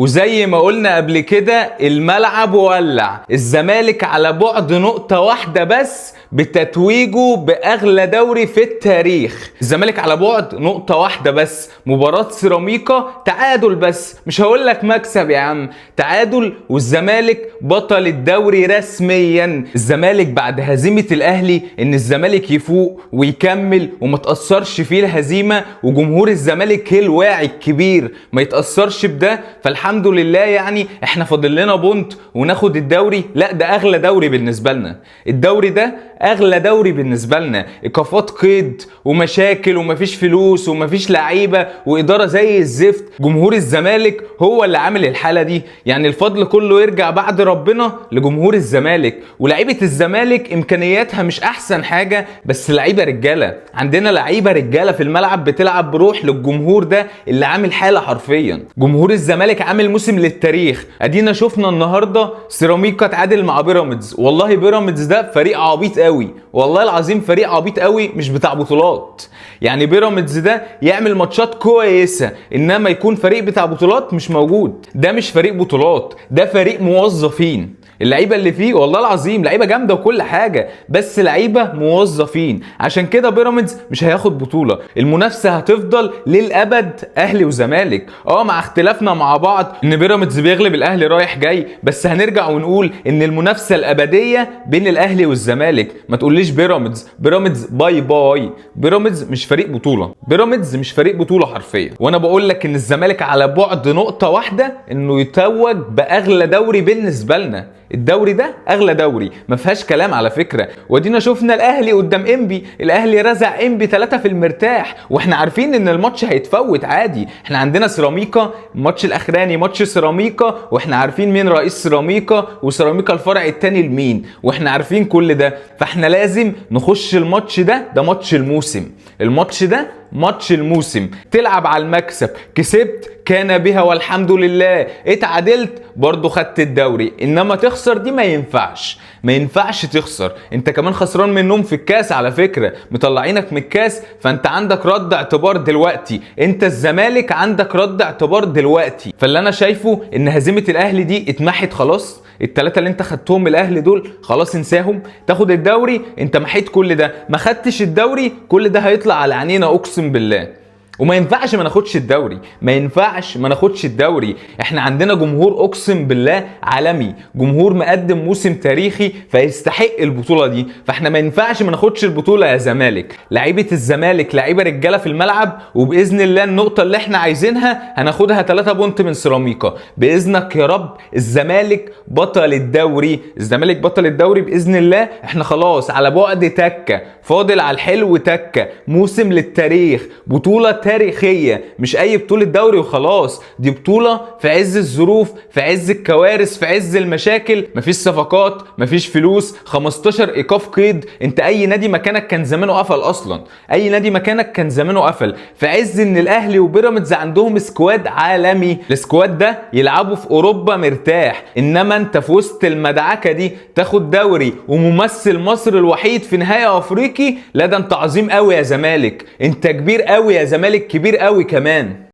وزي ما قلنا قبل كده الملعب ولع. الزمالك على بعد نقطة واحدة بس بتتويجه بأغلى دوري في التاريخ. الزمالك على بعد نقطة واحدة بس، مباراة سيراميكا تعادل بس، مش هقول لك مكسب يا عم، تعادل والزمالك بطل الدوري رسميا. الزمالك بعد هزيمة الأهلي إن الزمالك يفوق ويكمل وما تأثرش فيه الهزيمة، وجمهور الزمالك الواعي الكبير ما يتأثرش بده، فالحمد لله يعني احنا فاضل لنا بونت وناخد الدوري. لا ده أغلى دوري بالنسبة لنا، الدوري ده اغلى دوري بالنسبه لنا. ايقافات قيد ومشاكل ومفيش فلوس ومفيش لعيبه واداره زي الزفت. جمهور الزمالك هو اللي عامل الحاله دي، يعني الفضل كله يرجع بعد ربنا لجمهور الزمالك. ولاعيبه الزمالك امكانياتها مش احسن حاجه، بس لعيبه رجاله، عندنا لعيبه رجاله في الملعب بتلعب بروح للجمهور ده اللي عامل حاله حرفيا. جمهور الزمالك عامل موسم للتاريخ. ادينا شفنا النهارده سيراميكا تعادل مع بيراميدز. والله بيراميدز ده فريق عبيط قوي، والله العظيم فريق عبيط قوي، مش بتاع بطولات. يعني بيراميدز ده يعمل ماتشات كويسه، انما يكون فريق بتاع بطولات مش موجود. ده مش فريق بطولات، ده فريق موظفين. اللعيبه اللي فيه والله العظيم لعيبه جامده وكل حاجه، بس لعيبه موظفين. عشان كده بيراميدز مش هياخد بطوله. المنافسه هتفضل للابد اهلي وزمالك، مع اختلافنا مع بعض ان بيراميدز بيغلب الاهلي رايح جاي، بس هنرجع ونقول ان المنافسه الابديه بين الاهلي والزمالك. ما تقوليش بيراميدز باي باي. بيراميدز مش فريق بطوله، بيراميدز مش فريق بطوله حرفيا. وانا بقول لك ان الزمالك على بعد نقطه واحده انه يتوج باغلى دوري بالنسبه لنا. الدوري ده اغلى دوري، ما فيهاش كلام على فكره. ودينا شفنا الاهلي قدام انبي، الاهلي رزع انبي 3 في المرتاح، واحنا عارفين ان الماتش هيتفوت عادي. احنا عندنا سيراميكا، الماتش الاخراني ماتش سيراميكا، واحنا عارفين مين رئيس سيراميكا، وسيراميكا الفرع الثاني لمين، واحنا عارفين كل ده. فاحنا لازم نخش الماتش ده ماتش الموسم. الماتش ده ماتش الموسم، تلعب على المكسب. كسبت كان بها والحمد لله، اتعادلت برضو خدت الدوري. انما تخسر دي ما ينفعش، ما ينفعش تخسر. انت كمان خسران منهم في الكاس على فكرة، مطلعينك من الكاس، فانت عندك رد اعتبار دلوقتي. انت الزمالك عندك رد اعتبار دلوقتي. فاللي انا شايفه ان هزيمة الاهلي دي اتمحت خلاص. الثلاثه اللي انت خدتهم من الاهلي دول خلاص انساهم. تاخد الدوري، انت محيت كل ده. ما خدتش الدوري، كل ده هيطلع على عينينا اقسم بالله. وما ينفعش ما ناخدش الدوري، ما ينفعش ما ناخدش الدوري. احنا عندنا جمهور اقسم بالله عالمي، جمهور مقدم موسم تاريخي فيستحق البطوله دي. فاحنا ما ينفعش ما ناخدش البطوله يا زمالك. لعيبه الزمالك لعيبه رجاله في الملعب، وباذن الله النقطه اللي احنا عايزينها هناخدها 3 بونت من سيراميكا باذنك يا رب. الزمالك بطل الدوري، الزمالك بطل الدوري باذن الله. احنا خلاص على بعد تكه، فاضل على الحلو تكه. موسم للتاريخ، بطوله تاريخية، مش اي بطولة دوري وخلاص. دي بطولة في عز الظروف، في عز الكوارث، في عز المشاكل. مفيش صفقات، مفيش فلوس، 15 ايقاف قيد. انت اي نادي مكانك كان زمانه قفل اصلا، اي نادي مكانك كان زمانه قفل. في عز ان الاهلي وبيراميدز عندهم سكواد عالمي، السكواد ده يلعبوا في اوروبا مرتاح. انما انت في وسط المدعكة دي تاخد دوري وممثل مصر الوحيد في نهائي افريقي. لا ده انت عظيم قوي يا زمالك، انت كبير قوي يا زمالك، كبير قوي كمان.